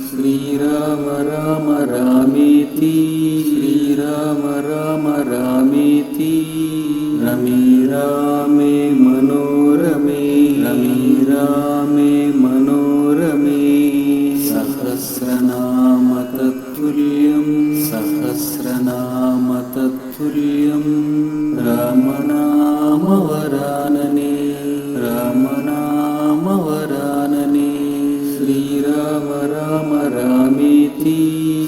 श्रीराम राम रामेति श्रीराम राम रामेति रमे रामे मनोरमे रमे रामे मनोरमे सहस्रनाम तत्तुल्यं सहस्रनाम तत्तुल्यं रामनाम वरानने रामनाम वरानने श्रीराम राम रामेति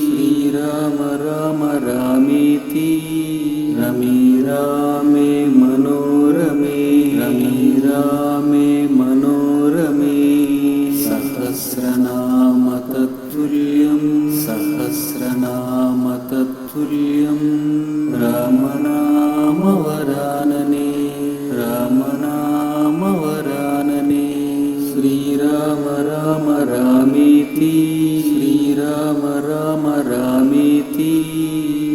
श्रीराम राम रामेति रमे रामे मनोरमे रमे रामे मनोरमे सहस्रनाम तत्तुल्यं सहस्रनाम तत्तुल्यं रामनाम वरानने रामनाम वरानने श्रीराम राम रामेति श्रीराम राम रामेति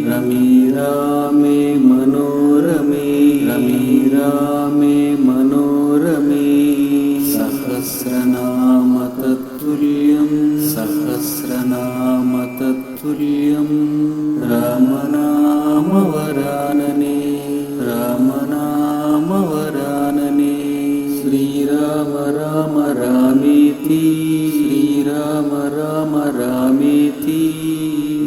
रमे रामे मनोरमे रमे रामे मनोरमे सहस्रनाम तत्तुल्यं सहस्रनाम तत्तुल्यं रामनाम वरानने रामनाम वरानने श्रीराम राम रामेति श्रीराम राम रामेति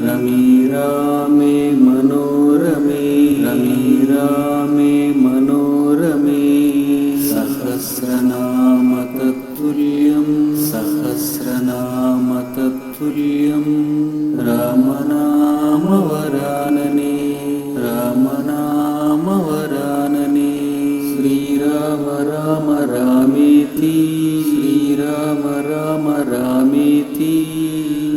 रमे रामे मनोरमे रमे रामे मनोरमे सहस्रनाम तत्तुल्यं सहस्रनाम तत्तुल्यं रामनाम वरानने रामनाम वरानने श्रीराम राम रामेति श्रीराम राम रामेति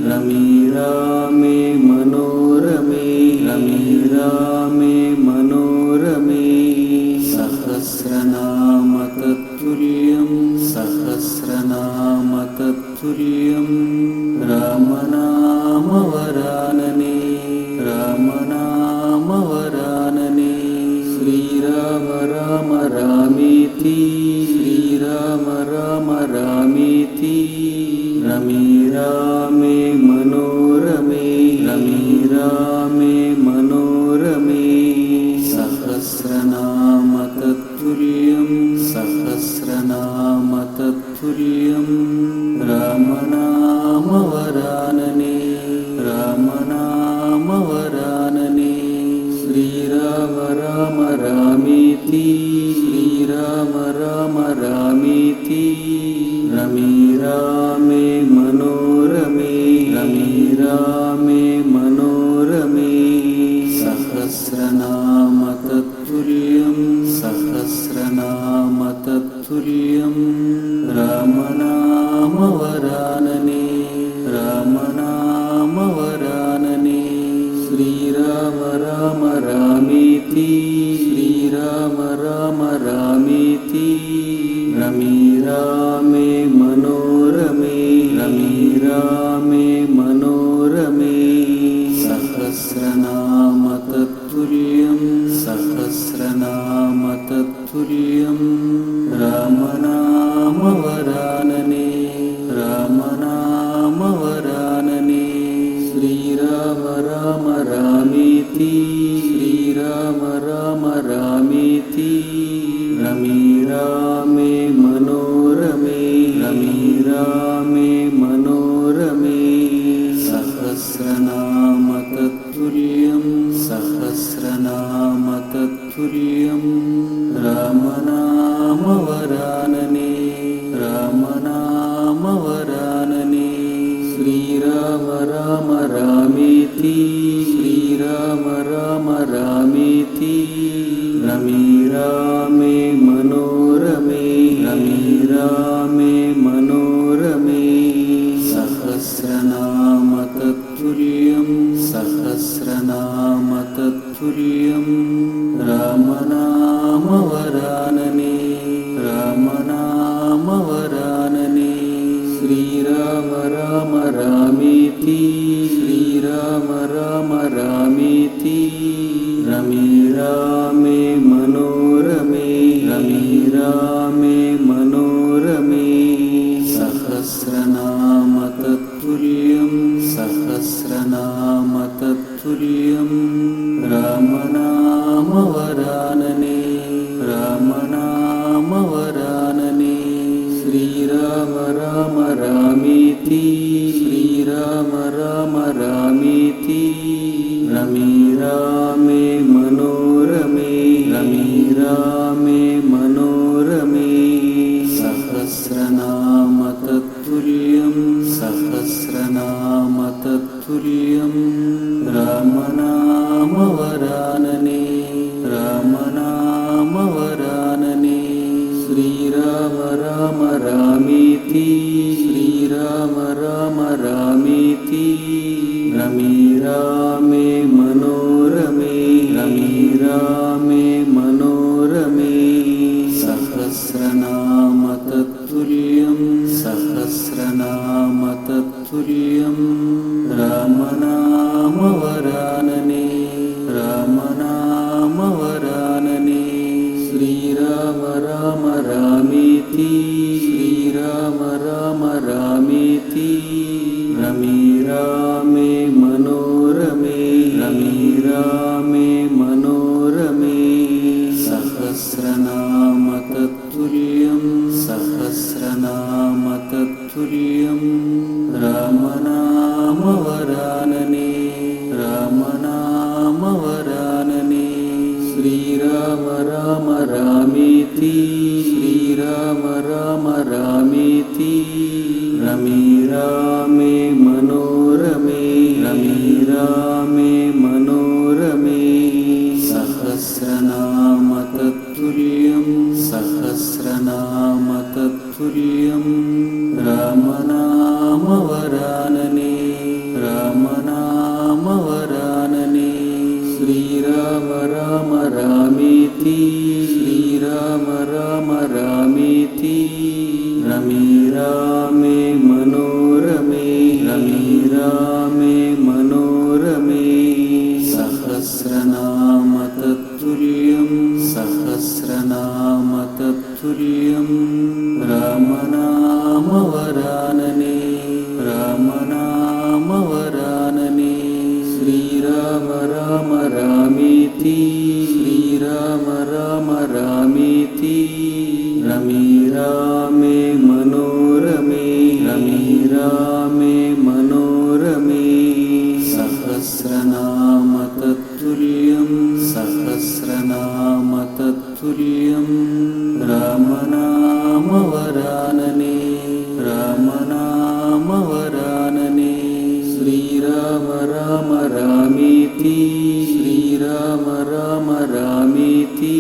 रमे रामे मनोरमे रमे रामे मनोरमे सहस्रनाम तत्तुल्यं सहस्रनाम तत्तुल्यं रामनाम वरानने रामनाम वरानने श्रीराम राम रामेति श्रीराम राम रामेति रमे रामे मनोरमे रमे रामे मनोरमे सहस्रनाम तत्तुल्यं सहस्रनाम तत्तुल्यं रामनाम वरानने रामनाम वरानने श्रीराम राम रामेति श्रीराम राम रामेति रमे रामे मनोरमे रमे रामे मनोरमे सहस्रनाम तत्तुल्यं सहस्रनाम तत्तुल्यं रामनाम वरानने रामनाम वरानने श्रीराम राम रामेति श्रीराम राम रामेति रमे रामे मनोरमे रमे रामे मनोरमे सहस्रनाम तत्तुल्यं सहस्रनाम तत्तुल्यं रामनाम वरानने रामनाम वरानने श्रीराम राम रामेति श्रीराम राम रामेति रमे रामे मनोरमे रमे रामे मनोरमे सहस्रनाम तत्तुल्यं सहस्रनाम तत्तुल्यं रामनाम वरानने रामनाम वरानने श्रीराम राम रामेति श्रीराम राम रामेति रमे रामे मनोरमे रमे रामे मनोरमे सहस्रनाम तत्तुल्यं सहस्रनाम तत्तुल्यं रामनाम वरानने रामनाम वरानने श्रीराम राम रामेति श्रीराम राम रामेति रमे रामे मनोरमे रमे रामे मनोरमे सहस्रनाम तत्तुल्यं सहस्रनाम तत्तुल्यं रामनाम वरानने रामनाम वरानने श्रीराम राम रामेति श्रीराम राम रामेति रमे रामे मनोरमे रमे रामे मनोरमे सहस्रनाम तत्तुल्यं सहस्रनाम तत्तुल्यं रामनाम वरानने रामनाम वरानने श्रीराम राम रामेति श्रीराम राम रामेति रमे रामे मनोरमे रमे रामे मनोरमे सहस्रनाम तत्तुल्यं सहस्रनाम तत्तुल्यं रामनाम वरानने रामनाम वरानने श्रीराम राम रामेति श्रीराम राम रामेति रमे रामे मनोरमे रमे रामे मनोरमे सहस्रनाम तत्तुल्यं सहस्रनाम तत्तुल्यं रामनाम वरानने रामनाम वरानने श्रीराम राम रामेति श्रीराम राम रामेति रमे रामे मनोरमे रमे रामे मनोरमे सहस्रनाम तत्तुल्यं सहस्रनाम तत्तुल्यं रामनाम वरानने रामनाम वरानने श्रीराम राम रामेति श्रीराम राम रामेति रमे रामे मनोरमे रमे रामे मनोरमे सहस्रनाम तत्तुल्यं सहस्रनाम तत्तुल्यं रामनाम वरानने रामनाम वरानने श्रीराम राम रामेति श्रीराम राम रामेति रमे रामे मनोरमे रमे रामे मनोरमे सहस्रनाम तत्तुल्यं सहस्रनाम तत्तुल्यं रामनाम वरानने रामनाम वरानने श्रीराम राम रामेति श्रीराम राम रामेति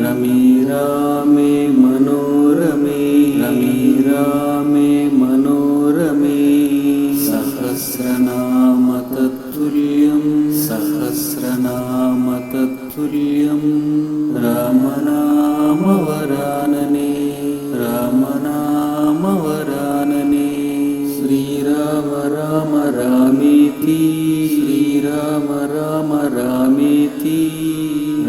रमे रामे मनोरमे रमे रामे मनोरमे सहस्रनाम तत्तुल्यं सहस्रनाम तत्तुल्यं रामनाम वरानने रामनाम वरानने श्रीराम राम रामेति श्रीराम राम रामेति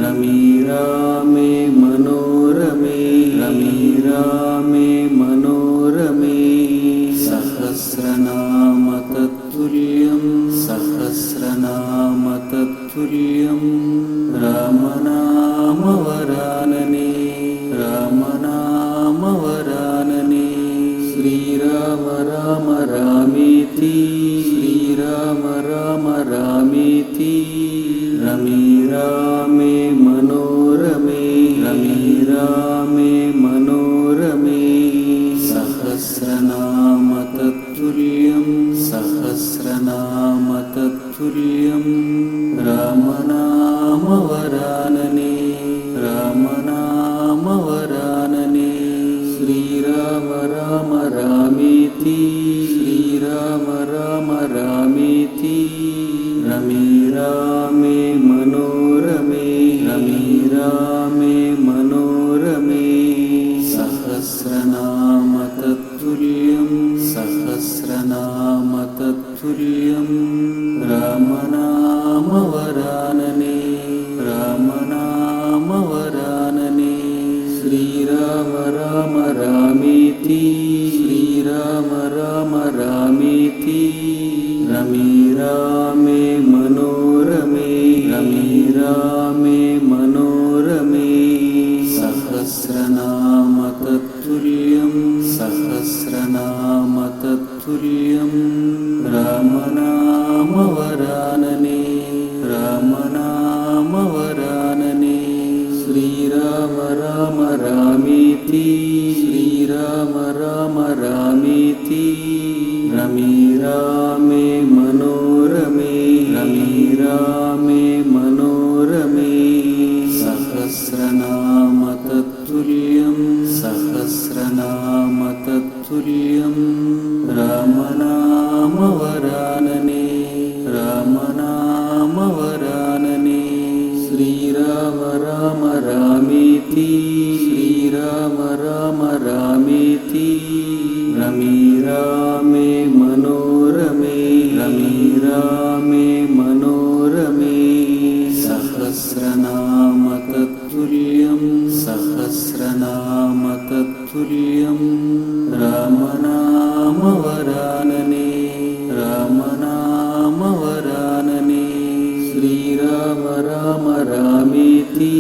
रमे रामे मनोरमे रमे रामे मनोरमे सहस्रनाम तत्तुल्यं सहस्रनाम तत्तुल्यं रामनाम वरानने रामनाम वरानने श्रीराम राम रामेति श्रीराम राम रामेति रमे रामे मनोरमे रमे रामे मनोरमे सहस्रनाम तत्तुल्यं सहस्रनाम तत्तुल्यं रामनाम वरानने रामनाम वरानने श्रीराम राम रामेति श्रीराम राम रामेति रमे रामे मनोरमे रमे रामे मनोरमे सहस्रनाम तत्तुल्यं सहस्रनाम तत्तुल्यं रामनाम वरानने శ్రీరామ రామ రామేతి రమే రామే మనోరమే రమే రామే మనోరమే సహస్రనామ తత్తుల్యం సహస్రనామ తత్తుల్యం రామనామవరాననే రామనామవరాననే శ్రీరామ రామ రామేతి శ్రీరామ రామ రామేతి రమే రామే మనోరమే రమే రామే మనోరమే సహస్రనామ తత్తుల్యం సహస్రనామ తత్తుల్యం రామనామవరాననే రామనామవరాననే శ్రీరామ రామ రామేతి శ్రీరామ రామ రామేతి రమే రామే మనోరమే రమే రామే మనోరమే సహస్రనామ తత్తుల్యం సహస్రనామ తత్తుల్యం రామనామవరాననే రామనామవరాననే శ్రీరామ రామ రామేతి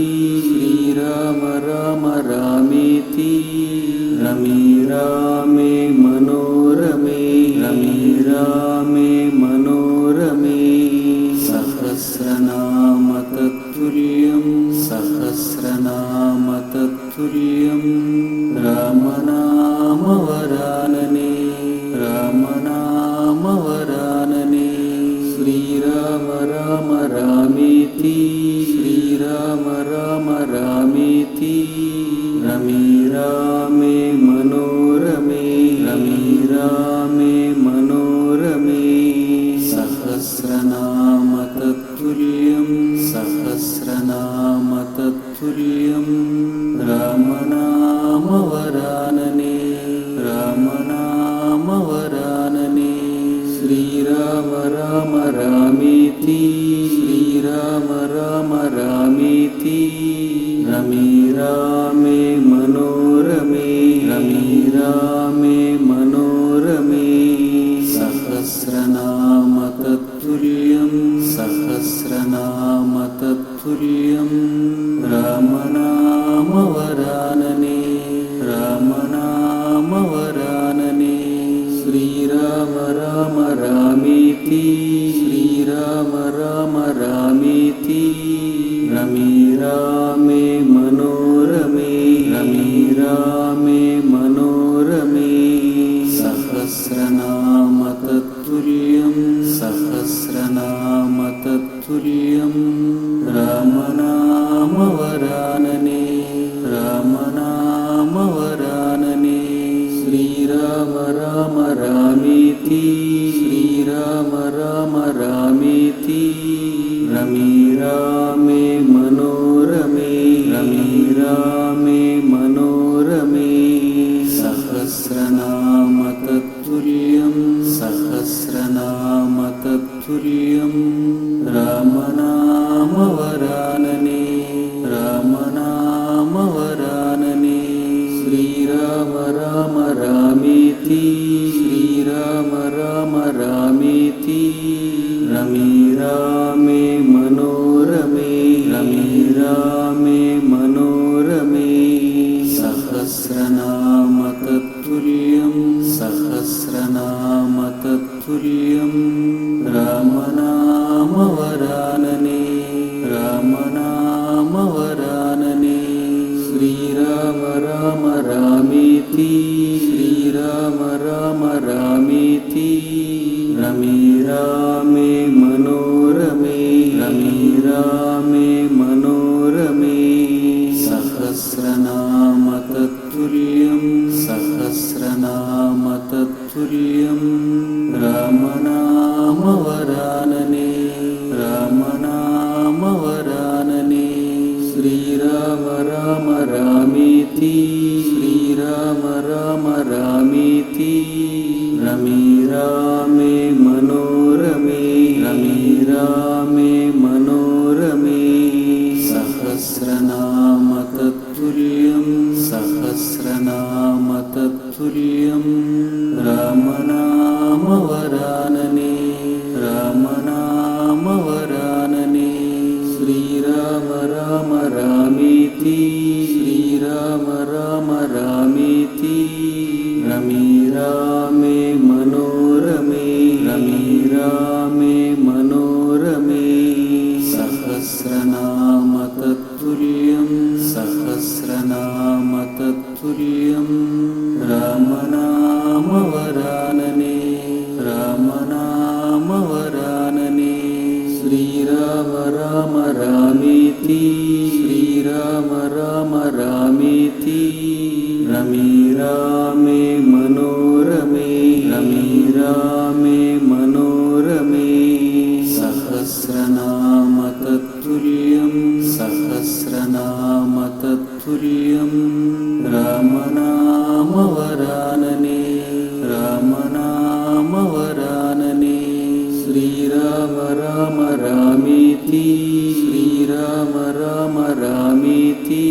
శ్రీరామ రామ రామేతి రమే రామే మనోరమే రమే రామే మనోరమే సహస్రనామ తత్తుల్యం సహస్రనామ తత్తుల్యం రామనామవరాననే రామనామవరాననే శ్రీరామ రామ రామేతి శ్రీరామ రామ రామేతి రమే రామే మనోరమే రమే రామే మనోరమే సహస్రనామ తత్తుల్యం సహస్రనామ తత్తుల్యం రామనామవరాననే రామనామవరాననే శ్రీరామ రామ రామేతి శ్రీరామ రామ రామేతి రమే రామే మనోరమే రమే రామే మనోరమే సహస్రనామ తత్తుల్యం సహస్రనామ తత్తుల్యం రామనామవరాననే రామనామవరాననే శ్రీరామ రామ రామేతి శ్రీరామ రామ రామేతి రమే రామే మనోరమే రమే రామే మనోరమే సహస్రనామ తత్తుల్యం సహస్రనామ తత్తుల్యం రామనామవరాననే రామనామవరాననే శ్రీరామ రామ రామేతి శ్రీరామ రామ రామేతి రమే రామే మనోరమే రమే రామే మనోరమే సహస్రనామ తత్తుల్యం సహస్రనామ తత్తుల్యం రామనామవరాననే రామనామవరాననే శ్రీరామ రామ రామేతి శ్రీరామ రామ రామేతి రమే రామే మనోరమే రమే రామే మనోరమే సహస్రనామ తత్తుల్యం సహస్రనామ తత్తుల్యం రామనామవరాననే రామనామవరాననే శ్రీరామ రామ రామేతి శ్రీరామ రామ రామేతి రమే రామే మనోరమే రమే రామే మనోరమే సహస్రనామ తత్తుల్యం సహస్రనామ తత్తుల్యం రామనామవరాననే రామనామవరాననే శ్రీరామ రామ రామేతి శ్రీరామ రామ రామేతి రమే రామే మనోరమే రమే రామే మనోరమే సహస్రనామ తత్తుల్యం సహస్రనామ తత్తుల్యం रामनामतत्तुल्यं रामनामवरानने रामनामवरानने श्रीराम राम रामेति श्रीराम राम रामेति रमे रामे मनोरमे रमे रामे मनोरमे सहस्रनामतत्तुल्यं सहस्रनामतत्तुल्यं रामनामवरानने रामनामवरानने श्रीराम राम रामेति श्रीराम राम रामेति रमे रामे मनोरमे रमे रामे मनोरमे सहस्रनामतत्तुल्यं सहस्रनामतत्तुल्यं रामनामवरानने रामनामवरानने श्रीराम राम रामेति श्रीराम राम रामेति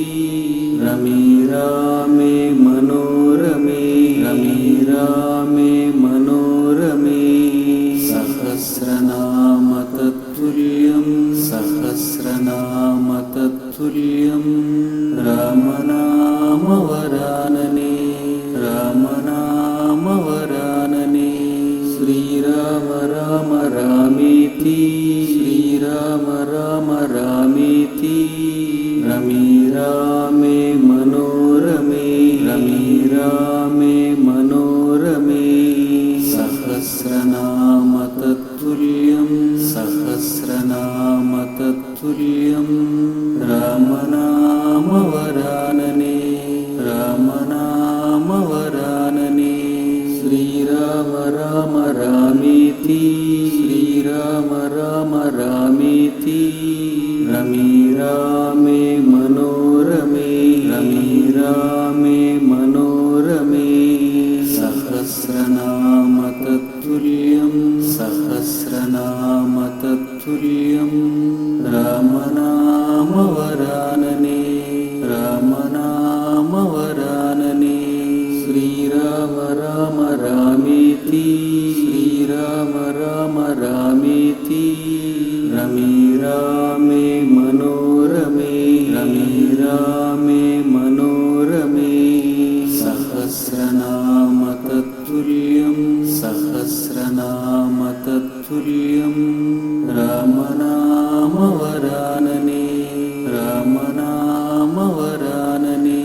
रमे रामे मनोरमे रमे रामे मनोरमे सहस्रनामतत्तुल्यं सहस्रनामतत्तुल्यं रामनामवरानने रामनामवरानने श्रीराम राम रामेति श्रीराम राम रामेति रमे रामे मनोरमे रमे रामे मनोरमे सहस्रनामतत्तुल्यं सहस्रनामतत्तुल्यं रामनामवरानने रामनामवरानने श्रीराम राम रामेति श्रीराम राम रामेति रमे रामे मनोरमे रमे रामे मनोरमे सहस्रनामतत्तुल्यं सहस्रनामतत्तुल्यं रामनामवरानने रामनामवरानने श्रीराम राम रामेति श्रीराम राम रामेति रमे रामे मनोरमे रमे रामे मनोरमे सहस्रनामतत्तुल्यं सहस्रनामतत्तुल्यं रामनामवरानने रामनामवरानने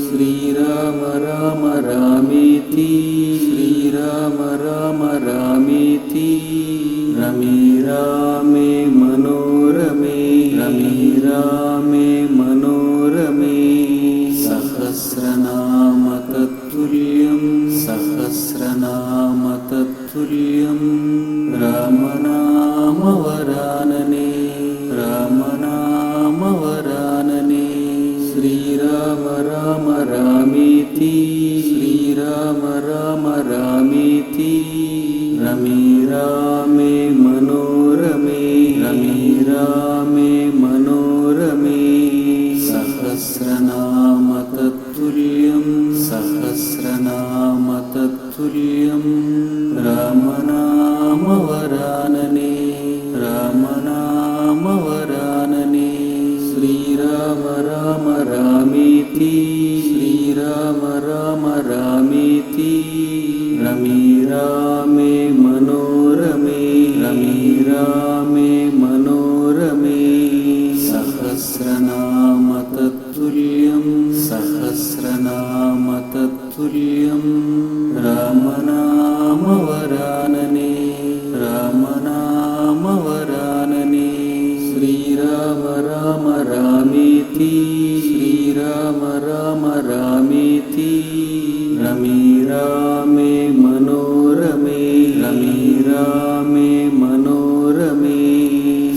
श्रीराम राम रामेति श्रीराम राम रामेति रमे रामे मनोरमे रमे रामे मनोरमे सहस्रनामतत्तुल्यं सहस्रनामतत्तुल्यं रामनामवरानने रामनामवरानने श्रीराम राम रामेति श्रीराम राम रामेति रमे रामे मनोरमे रमे रामे मनोरमे सहस्रनामतत्तुल्यं सहस्रनामतत्तुल्यं रामनामवरानने रामनामवरानने श्रीराम राम रामेति श्रीराम राम रामेति रमे रामे मनोरमे रमे रामे मनोरमे सहस्रनामतत्तुल्यं सहस्रनामतत्तुल्यं रामनामवरानने रामनामवरानने श्रीराम राम रामेति श्रीराम राम रामेति रमे रामे मनोरमे रमे रामे मनोरमे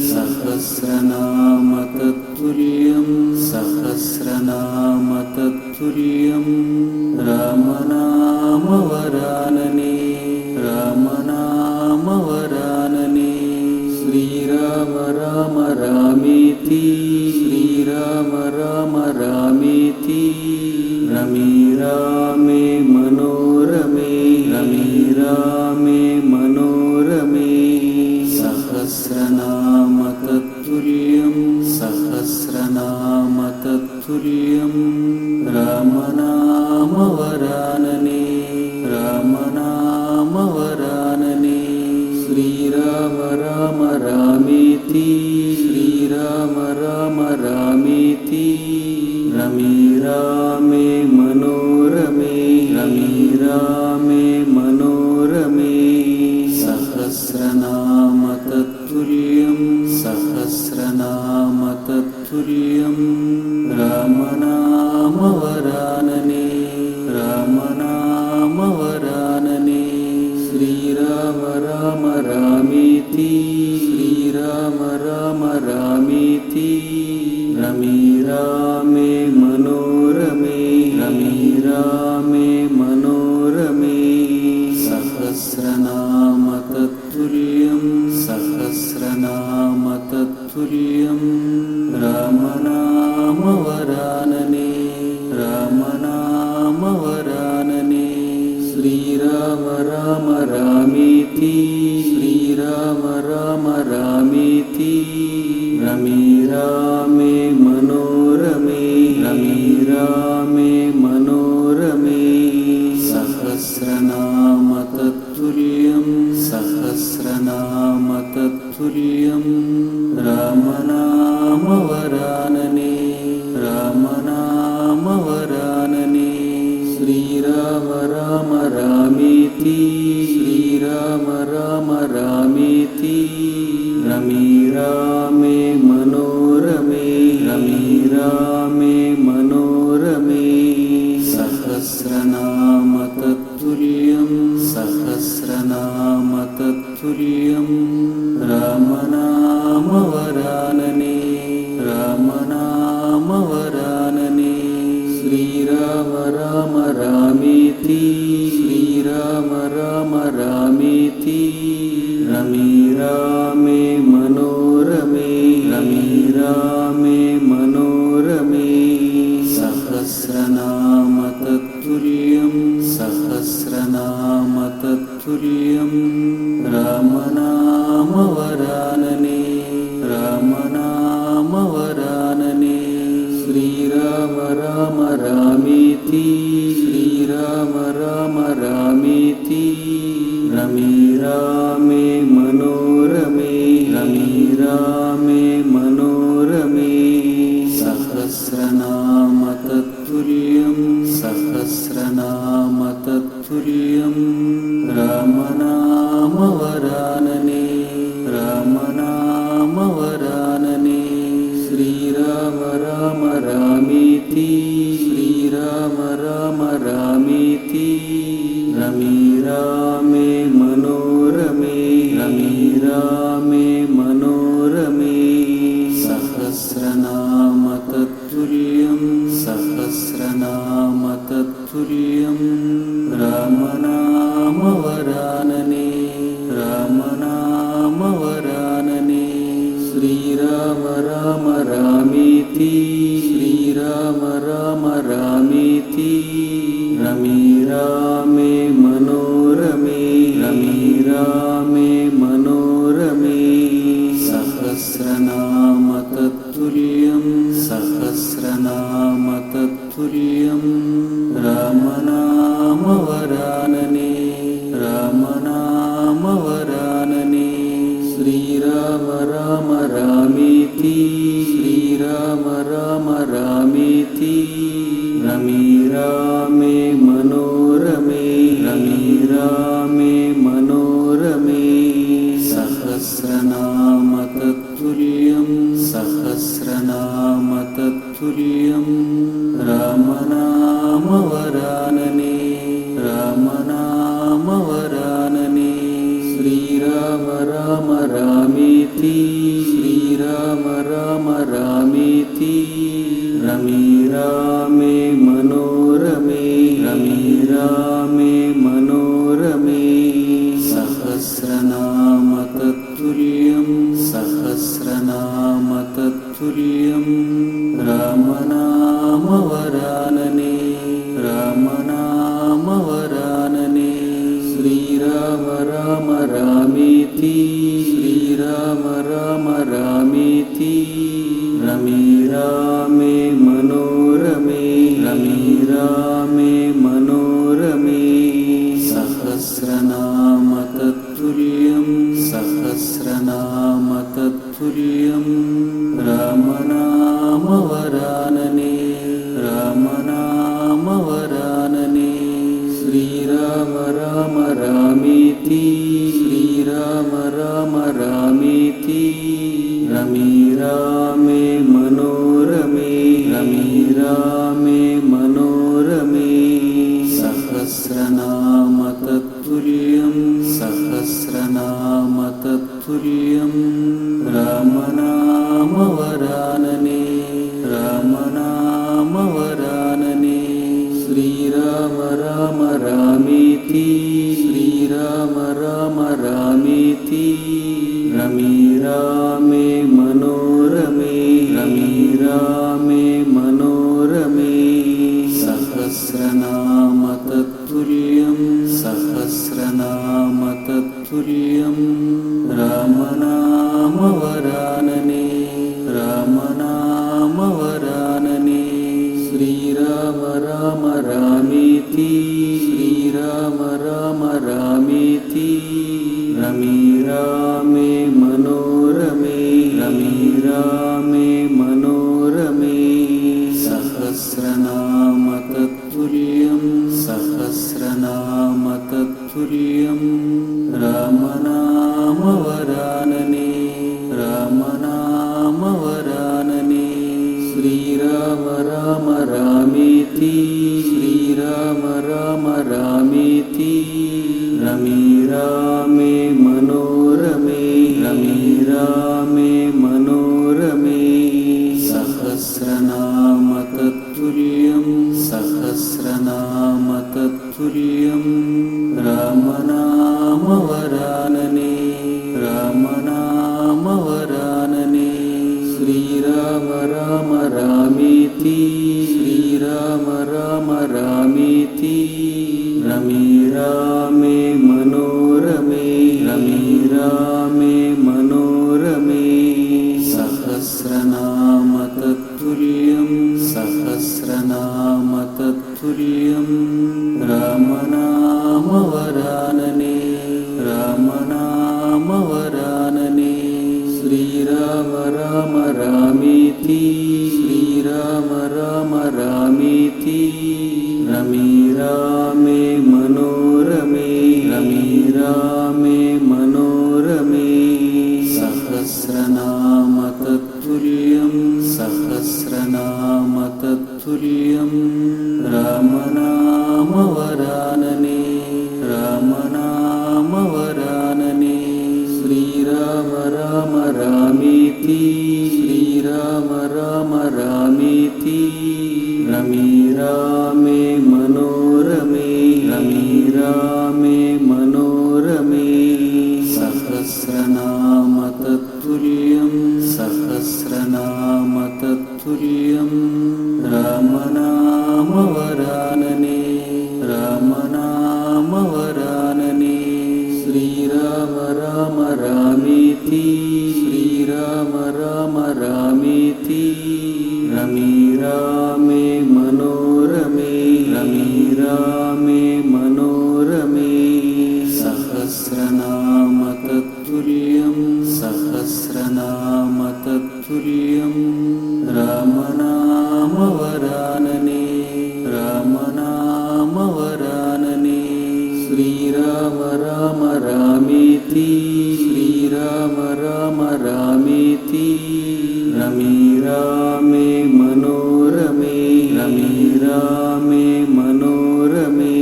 सहस्रनामतत्तुल्यं सहस्रनामतत्तुल्यं रामनामवरानने रामनामवरानने श्रीराम राम रामेति श्रीराम राम रामेति रमे रामे मनोरमे రామనామవరాననే శ్రీరామ రామ రామేతి శ్రీరామ రామ రామేతి రమే రామే మనోరమే రమే రామే మనోరమే సహస్రనామ తత్తుల్యం సహస్రనామ తత్తుల్యం రామనామవరాననే రామనామవరాననే శ్రీరామ రామ రామేతి శ్రీరామ రామ రామేతి రమే రామే మనోరమే రమే రామే మనోరమే సహస్రనామ తత్తుల్యం సహస్రనామ తత్తుల్యం రామనామవరాననే రామనామవరాననే శ్రీరామ రామ రామేతి శ్రీరామ రామ రామేతి రమే రామే మనోరమే రమే రామే మనోరమే సహస్రనామ తత్తుల్యం సహస్రనామ తత్తుల్యం రామనామవరాననే రామనామవరాననే శ్రీరామ రామ రామేతి శ్రీరామ రామ రామేతి రమే రామే మనోరమే రమే రామే మనోరమే సహస్రనామ తత్తుల్యం సహస్రనామ తత్తుల్యం రామనామవరాననే రామనామవరాననే శ్రీరామ రామ రామేతి శ్రీరామ రామ రామేతి రమే రామే మనోరమే రమే రామే మనోరమే సహస్రనామ తత్తుల్యం సహస్రనామ తత్తుల్యం రామనామవరాననే రామనామవరాననే శ్రీరామ రామ రామేతి శ్రీరామ రామ రామేతి రమే రామే మనోరమే రమే రామే మనోరమే సహస్రనామ తత్తుల్యం సహస్రనామ తత్తుల్యం రామనామవరాననే రామనామవరాననే శ్రీరామ రామ రామేతి శ్రీరామ రామ రామేతి రమే రామే మనోరమే రమే రామే మనోరమే సహస్రనామ తత్తుల్యం సహస్రనామ తత్తుల్యం రామనామవరాననే రామనామవరాననే శ్రీరామ రామ రామేతి శ్రీరామ రామ రామేతి రమే రామే మనోరమే రమే రామే మనోరమే సహస్రనామ తత్తుల్యం సహస్రనామ తత్తుల్యం రామనామవరాననే రామనామవరాననే శ్రీరామ రామ రామేతి శ్రీరామ రామ రామేతి రమే రామే మనోరమే రమే రామే మనోరమే సహస్రనామ తత్తుల్యం సహస్రనామ తత్తుల్యం రామనామవరాననే రామనామవరాననే శ్రీరామ రామ రామేతి శ్రీరామ రామ రామేతి రమే రామే మనోరమే రమే రామే మనోరమే సహస్రనామ తత్తుల్యం సహస్రనామ తత్తుల్యం రామనామవరాననే రామనామవరాననే శ్రీరామ రామ రామేతి శ్రీరామ రామ రామేతి రమే రామే మనోరమే రమే రామే మనోరమే सहस्रनाम तत्तुल्यं सहस्रनाम तत्तुल्यं रामनामवरानने रामनामवरानने श्रीराम राम रामेति श्रीराम राम रामेति रमे रामे मनोरमे रमे रामे मनोरमे सहस्रनाम तत्तुल्यं सहस्रनाम तत्तुल्यं रामनामवरानने रामनामवरानने श्रीराम राम रामेति श्रीराम राम रामेति रमे रामे मनोरमे रमे रामे मनोरमे सहस्रनाम तत्तुल्यं सहस्रनाम तत्तुल्यं रामनामवरानने रामनामवरानने श्रीराम राम रामेति श्रीराम राम रामेति रमे रामे मनोरमे रमे रामे मनोरमे सहस्रनाम तत्तुल्यं सहस्रनाम तत्तुल्यं रामनामवरानने रामनामवरानने श्रीराम राम रामेति श्रीराम राम रामेति रमे रामे मनोरमे रमे रामे मनोरमे सहस्रनाम तत्तुल्यं सहस्रनाम तत्तुल्यं रामनामवरानने रामनामवरानने श्रीराम राम रामेति श्रीराम राम रामेति रमे रामे मनोरमे रमे रामे मनोरमे सहस्रनाम तत्तुल्यं सहस्रनाम तत्तुल्यं रामनामवरानने रामनामवरानने श्रीराम राम रामेति श्रीराम राम रामेति रमे रामे मनोरमे रमे रामे मनोरमे सहस्रनाम तत्तुल्यं सहस्रनाम तत्तुल्यं रामनामवरानने रामनामवरानने श्रीराम राम रामेति श्रीराम राम रामेति रमे रामे मनोरमे रमे रामे मनोरमे सहस्रनाम तत्तुल्यं सहस्रनाम तत्तुल्यं रामनामवरानने रामनामवरानने श्रीराम राम रामेति श्रीराम राम रामेति रमे रामे मनोरमे रमे रामे मनोरमे सहस्रनाम तत्तुल्यं सहस्रनाम तत्तुल्यं रामनामवरानने रामनामवरानने श्रीराम राम रामेति श्रीराम राम रामेति रमे रामे मनोरमे रमे रामे मनोरमे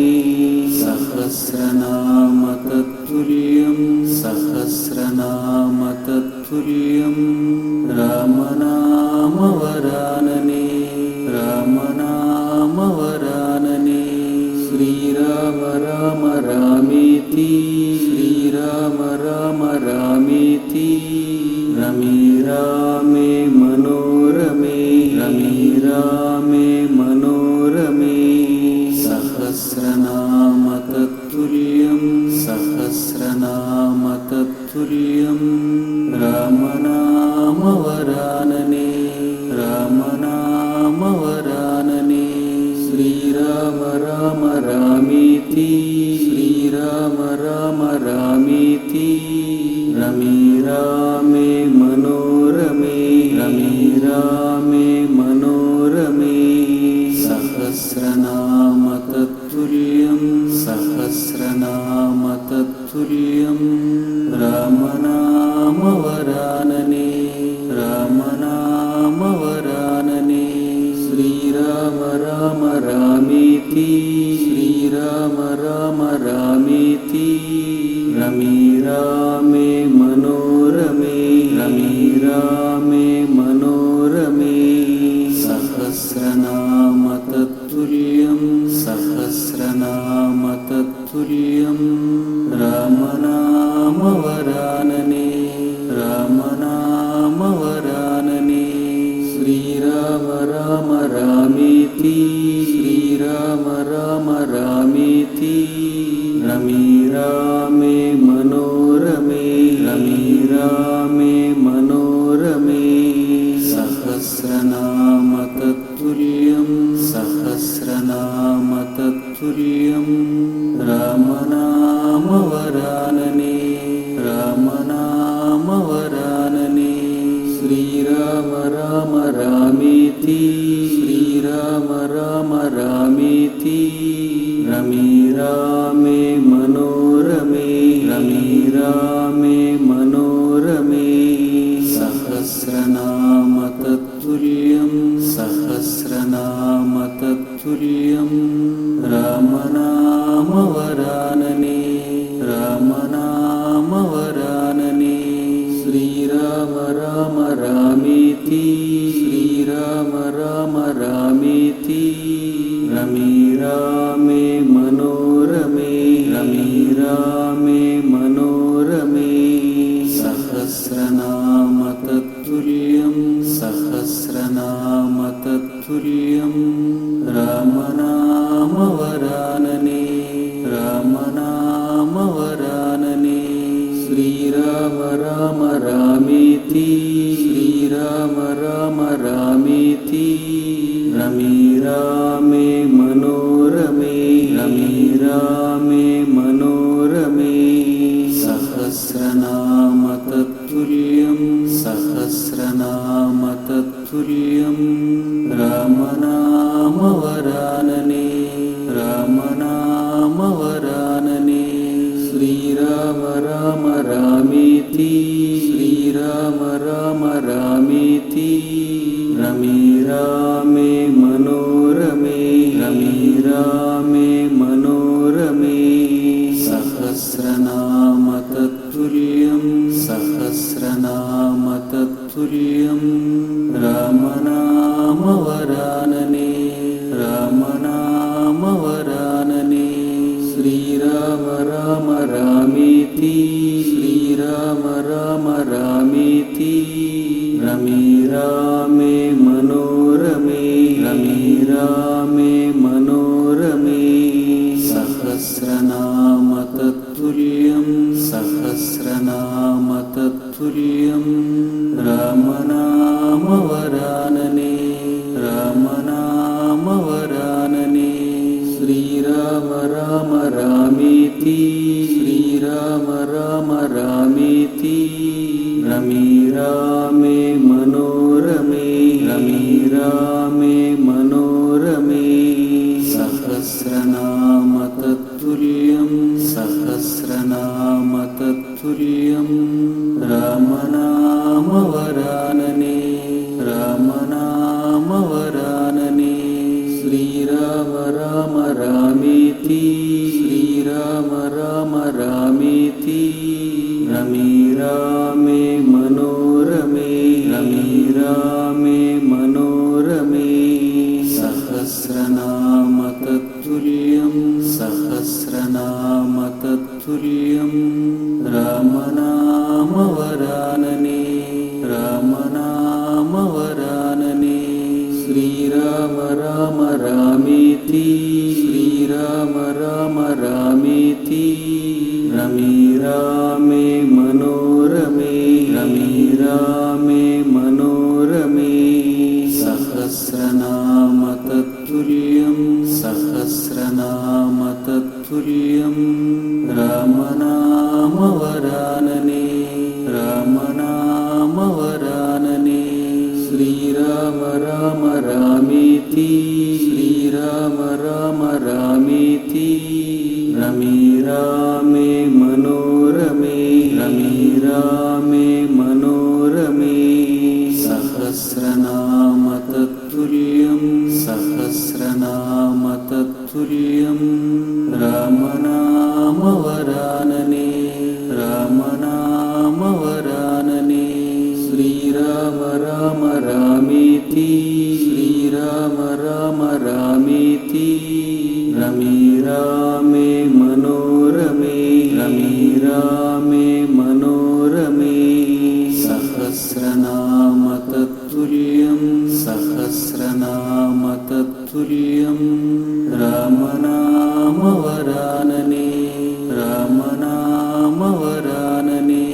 सहस्रनाम तत्तुल्यं सहस्रनाम तत्तुल्यं रामनामवरानने रामनामवरानने श्रीराम राम रामेति श्रीराम राम रामेति रमे रामे मनोरमे रमे रामे मनोरमे सहस्रनाम तत्तुल्यं सहस्रनाम तत्तुल्यं रामनामवरानने रामनामवरानने श्रीराम राम रामेति श्रीराम శ్రీరామ రామ రామేతి రమే రామే మనోరమే రమే రామే మనోరమే సహస్రనామ తత్తుల్యం సహస్రనామ తత్తుల్యం రామనామ వరాననే రామనామ వరాననే శ్రీరామ రామ రామేతి శ్రీరామ రామ రామేతి రమే రామే మనోరమే రమే రామే మనోరమే సహస్రనామ తత్తుల్యం సహస్రనామ తత్తుల్యం రామనామ వరాననే రామనామ వరాననే శ్రీరామ రామ రామేతి శ్రీరామ రామ రామేతి రమే రామే మనోరమే రమే రామే మనోరమే సహస్రనామ తత్తుల్యం సహస్రనామ తత్తుల్యం రామనామ వరాననే రామనామ వరాననే శ్రీరామ రామ రామేతి శ్రీరామ రామ రామేతి రమే రామే మనోరమే రమే రామే మనోరమే సహస్రనామ తత్తుల్యం సహస్రనామ తత్తుల్యం రామనామ వరాననే రామనామ వరాననే శ్రీరామ రామ రామేతి శ్రీరామ రామ రామేతి రమే రామే మనోరమే రమే రామే మనోరమే సహస్రనామ తత్తుల్యం సహస్రనామ తత్తుల్యం రామనామ వరాననే రామనామ వరాననే శ్రీరామ రామ రామేతి శ్రీరామ రామ రామేతి రమే రామే మనోరమే రమే రామే మనోరమే సహస్రనామ తత్తుల్యం సహస్రనామ తత్తుల్యం రామనామ వరాననే రామనామ వరాననే శ్రీరామ రామ రామేతి శ్రీరామ రామ రామేతి రమే రామే మనోరమే రమే రామే మనోరమే సహస్రనామ తత్తుల్యం సహస్రనామ తత్తుల్యం రామనామ వరాననే రామనామ వరాననే శ్రీరామ రామ రామేతి శ్రీరామ రామ రామేతి రమే రామే మనోరమే రమే రామే మనోరమే సహస్రనామ తత్తుల్యం సహస్రనామ తత్తుల్యం రామనామ వరాననే రామనామ వరాననే శ్రీరామ రామ రామేతి శ్రీరామ రామ రామేతి రమే రామే మనోరమే రమే రామే మనోరమే సహస్రనామ తత్తుల్యం సహస్రనామ తత్తుల్యం రామనామ వరాననే రామనామ వరాననే శ్రీరామ రామ రామేతి శ్రీరామ రామ రామేతి రమే రామే మనోరమే రమే రామే మనోరమే సహస్రనామ తత్తుల్యం సహస్రనామ తత్తుల్యం రామనామ వరాననే రామనామ వరాననే శ్రీరామ రామ రామేతి శ్రీరామ రామ రామేతి రమే రామే మనోరమే రమే రామే మనోరమే సహస్రనామ తత్తుల్యం సహస్రనామ తత్తుల్యం రామనామవరాననే రామనామవరాననే శ్రీరామ రామ రామేతి శ్రీరామ రామ రామేతి రమే రామే మనోరమే రమే రామే మనోరమే సహస్రనామ తత్తుల్యం సహస్రనామ తత్తుల్యం రామనామవరాననే రామనామవరాననే శ్రీరామ రామ రామేతి శ్రీరామ రామ రామేతి రమే రామే మనోరమే రమే రామే మనోరమే సహస్రనామ తత్తుల్యం సహస్రనామ తత్తుల్యం రామనామవరాననే రామనామవరాననే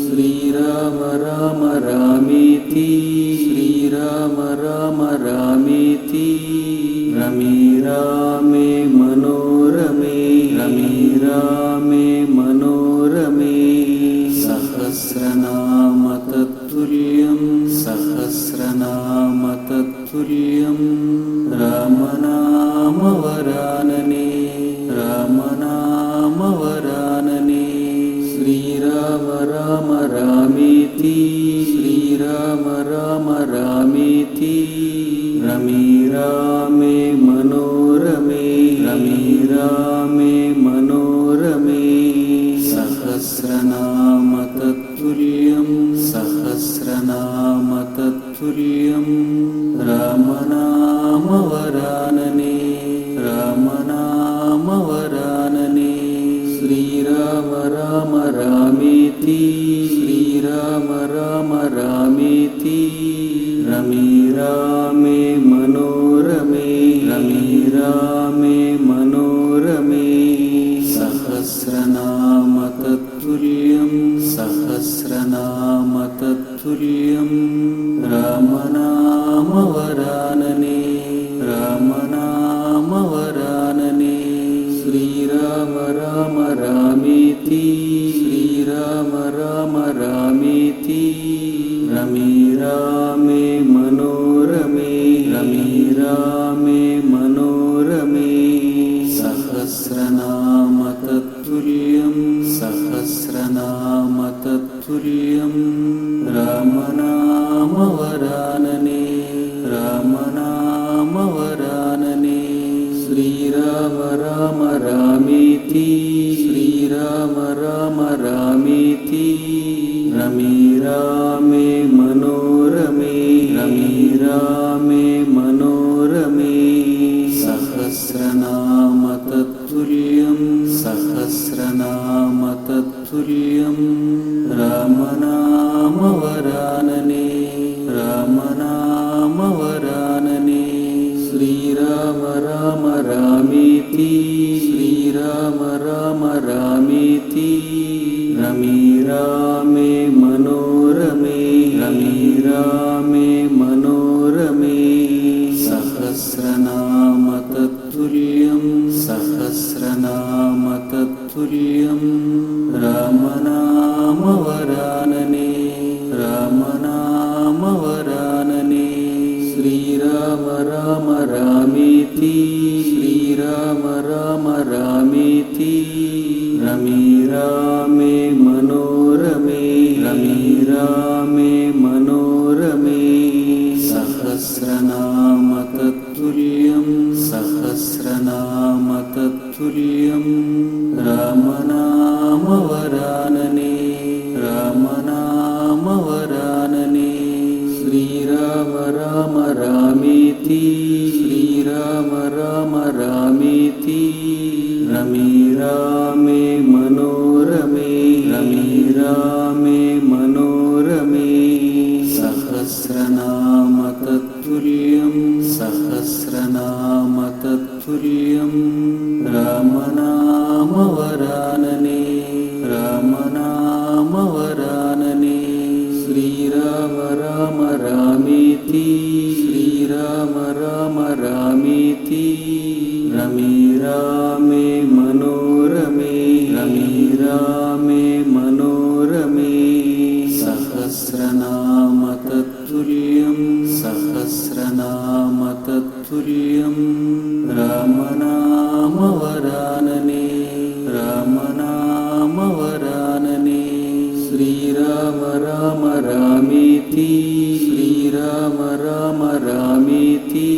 శ్రీరామ రామ రామేతి శ్రీరామ రామ రామేతి రమే రామే మనోరమే రమే రామే మనోరమే సహస్రనామ తత్తుల్యం సహస్రనామ తత్తుల్యం రామనామవరాననే రామనామవరాననే శ్రీరామ రామ రామేతి శ్రీరామ రామ రామేతి రమే రామే మనోరమే రమే రామే మనోరమే సహస్రనామ తత్తుల్యం సహస్రనామ తత్తుల్యం రామనామవరాననే రామనామవరాననే శ్రీరామ రామ రామేతి శ్రీరామ రామ రామేతి రమే రామే మనోరమే రమే రామే మనోరమే సహస్రనామ తత్తుల్యం సహస్రనామ తత్తుల్యం రామనామవరాననే రామనామవరాననే శ్రీరామ రామ రామేతి శ్రీరామ రామ రామేతి రమే రామే మనోరమే రమే రామే మనోరమే సహస్రనామ తత్తుల్యం సహస్రనామ తత్తుల్యం రామనామవరాననే రామనామవరాననే శ్రీరామ రామ రామేతి శ్రీరామ రామ రామేతి రమే రామే మనోరమే రమే రామే మనోరమే సహస్రనామ తత్తుల్యం సహస్రనామ తత్తుల్యం రామనామవరాననే రామనామవరాననే శ్రీరామ రామ రామేతి శ్రీరామ రామ రామేతి రమే రామే మనోరమే రమే రామే మనోరమే సహస్రనామ తత్తుల్యం సహస్రనామ తత్తుల్యం రామనామవరాననే రామనామవరాననే శ్రీరామ రామ రామేతి శ్రీరామ రామ రామేతి రమే రామే మనోరమే రమే రామే మనోరమే సహస్రనామ తత్తుల్యం సహస్రనామ తత్తుల్యం రామనామవరాననే రామనామవరాననే శ్రీరామ రామ రామేతి శ్రీరామ రామ రామేతి రమే రామే మనోరమే రమే రామే మనోరమే సహస్రనామ తత్తుల్యం సహస్రనామ తత్తుల్యం రామనామవరాననే రామనామవరాననే శ్రీరామ రామ రామేతి శ్రీరామ రామ రామేతి రమే రామే మనోరమే రమే रामे मनोरमे सहस्रनाम तत्तुल्यं सहस्रनाम तत्तुल्यं रामनाम वरानने रामनाम वरानने श्रीराम राम रामेति श्रीराम राम रामेति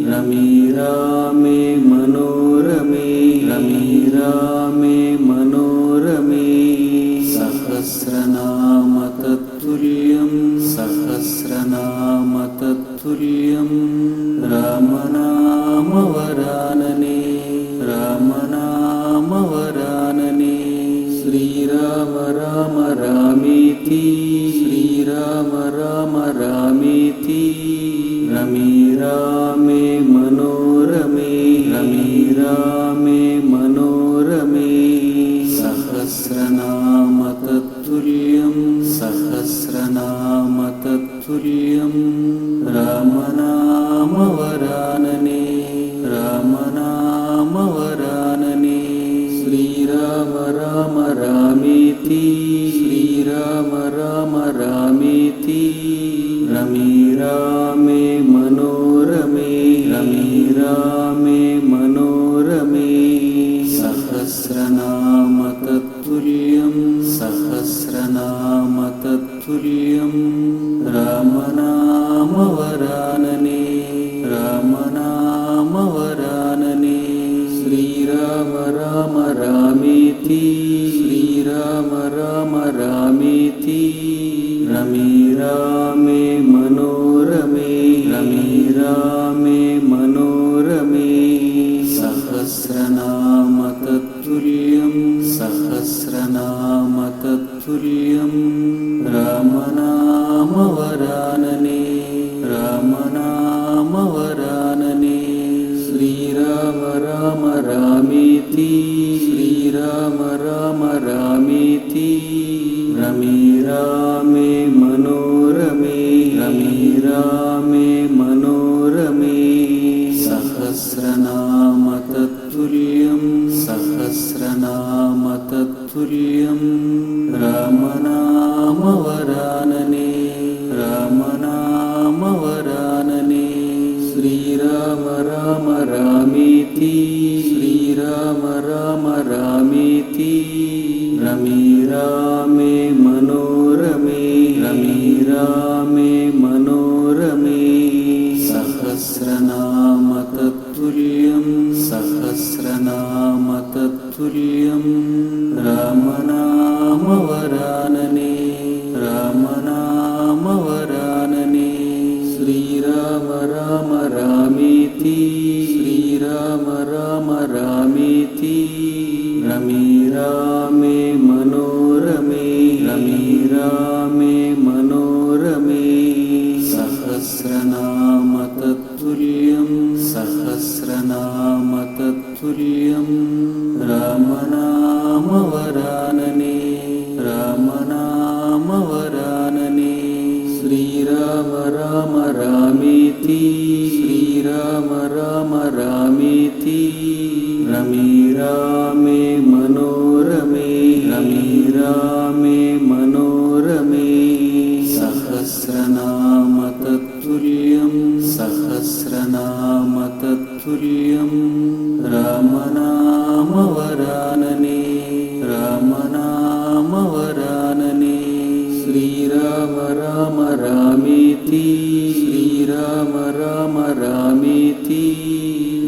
रमे रामे मनोरमे रमे रामे मनोरमे सहस्रनाम तत्तुल्यं सहस्रनाम तत्तुल्यं रामनाम वरानने रामनाम वरानने श्रीराम राम रामेति श्रीराम राम रामेति रमे रामे मनोरमे रमे रामे मनोरमे सहस्रनाम तत्तुल्यं सहस्रनाम तत्तुल्यं रामनाम वरानने रामनाम वरानने श्रीराम राम रामेति श्रीराम राम रामेति रमे रामे मनोरमे रमे रामे मनोरमे सहस्रनाम तत्तुल्यं सहस्रनाम तत्तुल्यं रामनाम वरानने रामनाम वरानने श्रीराम राम रामेति श्रीराम राम रामेति रमे रामे मनोरमे रमे रामे मनोरमे सहस्रनाम तत्तुल्यं सहस्रनाम तत्तुल्यं रामनाम वरानने रामनाम वरानने श्रीराम राम रामेति श्रीराम राम रामेति रमे रामे मनोरमे रमे रामे मनोरमे सहस्रनाम तत्तुल्यं सहस्रनाम तत्तुल्यं रामनाम वरानने रामनाम वरानने श्रीराम राम रामेति श्रीराम राम रामेति रमे रामे मनोरमे रमे रामे मनोरमे सहस्रनाम तत्तुल्यं सहस्रनाम तत्तुल्यं रामनाम वरानने रामनाम वरानने श्रीराम राम रामेति श्रीराम राम रामेति रमे रामे मनोरमे रमे रामे मनोरमे सहस्रनाम तत्तुल्यं सहस्रनाम तत्तुल्यं रामनाम वरानने रामनाम वरानने श्रीराम राम रामेति श्रीराम राम रामेति रमे रामे मनोरमे रमे रामे मनोरमे सहस्रनाम तत्तुल्यं सहस्रनाम तत्तुल्यं रामनाम वरानने रामनाम वरानने श्रीराम राम रामेति श्रीराम राम रामेति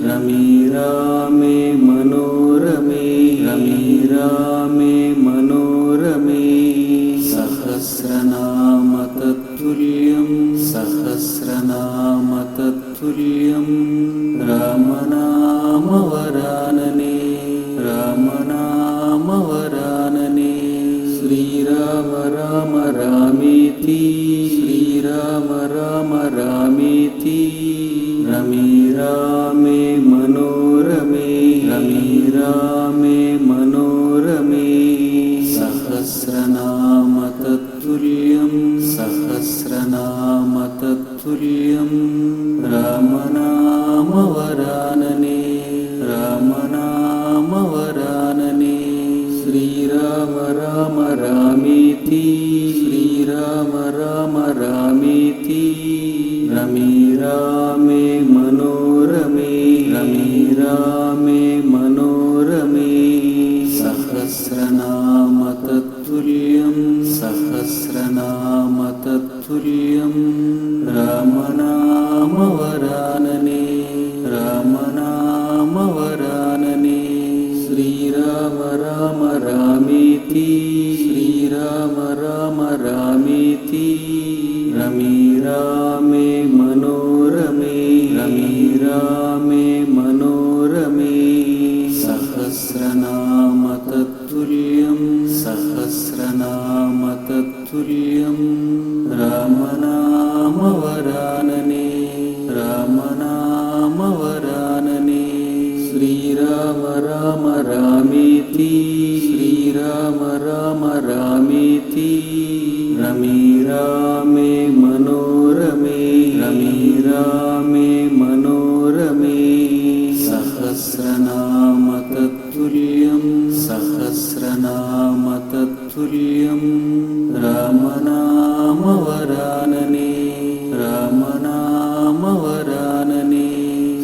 रमे रामे मनोरमे रमे रामे मनोरमे सहस्रनाम तत्तुल्यं सहस्रनाम तत्तुल्यं रामनाम वरानने रामनाम वरानने श्रीराम राम रामेति श्रीराम राम रामेति रमे रामे मनोरमे रमे रामे मनोरमे सहस्रनाम तत्तुल्यं सहस्रनाम तत्तुल्यं रामनाम वरानने रामनाम वरानने श्री శ్రీరామ రామ రామేతి శ్రీరామ రామ రామేతి రమే రామే మనోరమే రమే రామే మనోరమే సహస్రనామ తత్తుల్యం సహస్రనామ తత్తుల్యం రామనామ వరాననే రామనామ వరాననే శ్రీరామ రామ రామేతి శ్రీరామ రామ రామేతి రమే రామే మనోరమే రమే రామే మనోరమే సహస్రనామ తత్తుల్యం సహస్రనామ తత్తుల్యం రామనామ వరాననే రామనామ వరాననే శ్రీరామ రామ రామేతి శ్రీరామ రామ రామేతి రమే రామే మనోరమే రమే రామే మనోరమే సహస్రనామ తత్తుల్యం సహస్రనామ తత్తుల్యం రామనామ వరాననే రామనామ వరాననే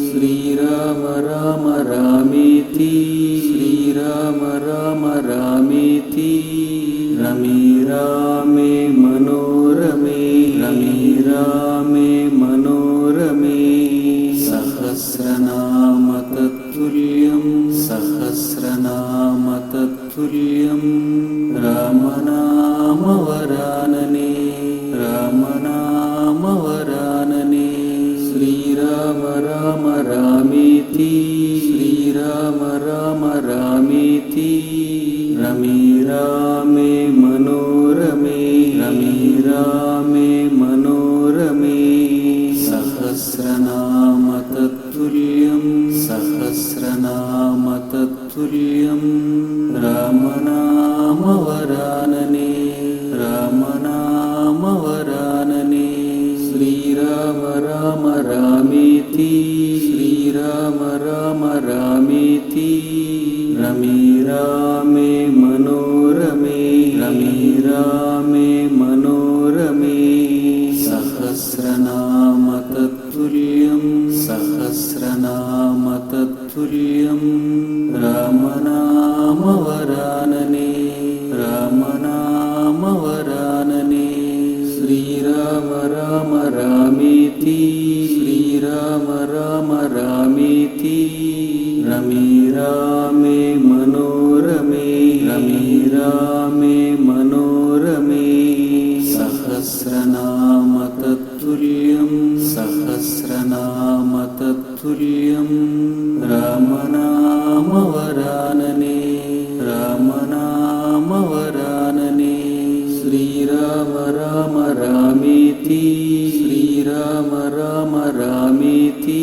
శ్రీరామ రామ రామేతి శ్రీరామ రామ రామేతి రమే రామే మనోరమే రమే రామే మనోరమే సహస్రనామ తత్తుల్యం సహస్రనామ తత్తుల్యం రామనామ వరాననే రామనామ వరాననే శ్రీరామ రామ రామేతి శ్రీరామ రామ రామేతి రమే రామే మనోరమే రమే రామే మనోరమే సహస్రనామ తత్తుల్యం సహస్రనామ తత్తుల్యం రామనామ వరాననే రామనామ వరాననే శ్రీరామ రామ రామేతి శ్రీరామ రామ రామేతి రమే రామే మనోరమే రమే రామే మనోరమే సహస్రనామ తత్తుల్యం సహస్రనామ తత్తుల్యం రామనామ వరాననే రామనామ వరాననే శ్రీరామ రామ రామేతి శ్రీరామ రామ రామేతి రమే రామే మనోరమే రమే రామే మనోరమే సహస్రనామ తత్తుల్యం సహస్రనామ తత్తుల్యం రామనామ వరాననే రామనామ వరాననే శ్రీరామ రామ రామేతి శ్రీరామ రామ రామేతి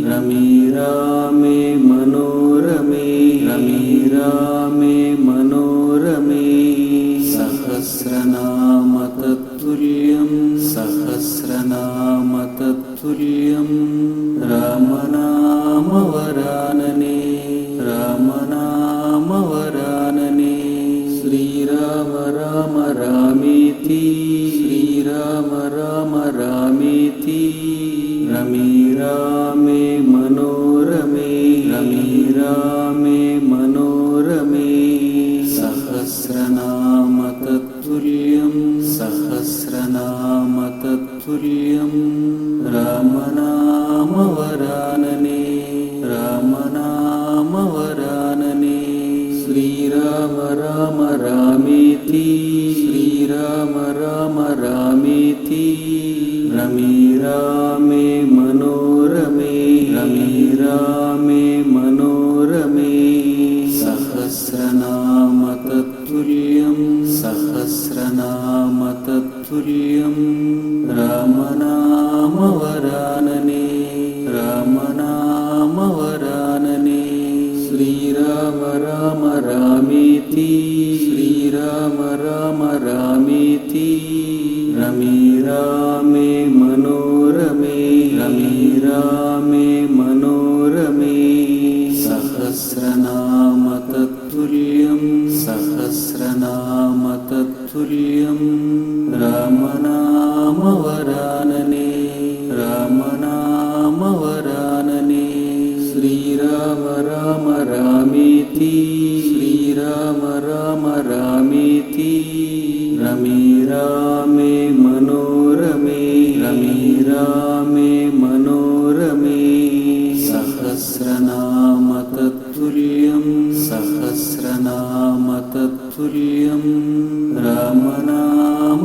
రమే రామే మనోరమే రమే రామే మనోరమే సహస్రనామ తత్తుల్యం సహస్రనామ తత్తుల్యం రామనామ వరాననే రామనామ వరాననే శ్రీరామ రామ రామేతి శ్రీరామ రామ రామేతి రమే రామే మనోరమే రమే రామే మనోరమే సహస్రనామ తత్తుల్యం సహస్రనామ తత్తుల్యం రామనామ వరాననే రామనామ వరాననే శ్రీరామ రామ రామేతి శ్రీరామ రామ రామేతి రమే రామే మనోరమే రమే రామే మనోరమే సహస్రనామ తత్తుల్యం సహస్రనామ తత్తుల్యం రామనామ వరాననే రామనామ వరాననే శ్రీరామ రామ రామేతి శ్రీరామ రామ రామేతి రమే రామే మనోరమే రమే రామే మనోరమే సహస్రనామ తత్తుల్యం సహ सहस्रनाम तत्तुल्यं रामनामवरानने रामनामवरानने श्रीराम राम रामेति श्रीराम राम रामेति रमे रामे मनोरमे रमे रामे मनोरमे सहस्रनाम तत्तुल्यं सहस्रनाम तत्तुल्यं रामनामवरानने